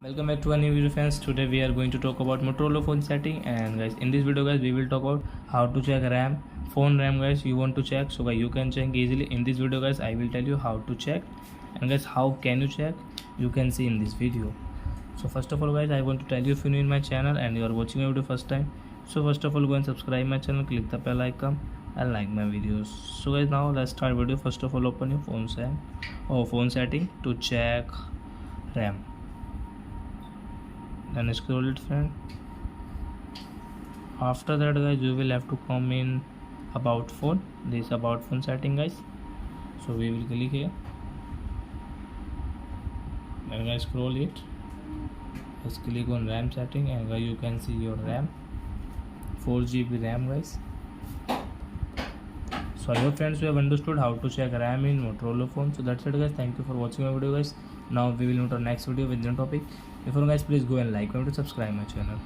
Welcome back to a new video friends. Today we are going to talk about Motorola phone setting, and guys in this video guys we will talk about how to check phone RAM guys. You want to check, so guys you can check easily. In this video guys I will tell you how to check, and guys how can you check, you can see in this video. So first of all guys I want to tell you, if you're new in my channel and you are watching my video first time, so first of all go and subscribe my channel, click the bell icon and like my videos. So guys now let's start video. First of all open your phone setting to check RAM. Then scroll it friend. After that guys you will have to come in about phone, this about phone setting guys. So we will click here, then guys scroll it, just click on RAM setting, and guys you can see your RAM 4 GB RAM guys. So I hope friends you have understood how to check RAM in Motorola phone. So that's it guys, thank you for watching my video guys. Now we will meet our next video with new topic. Before guys please go and like and subscribe my channel.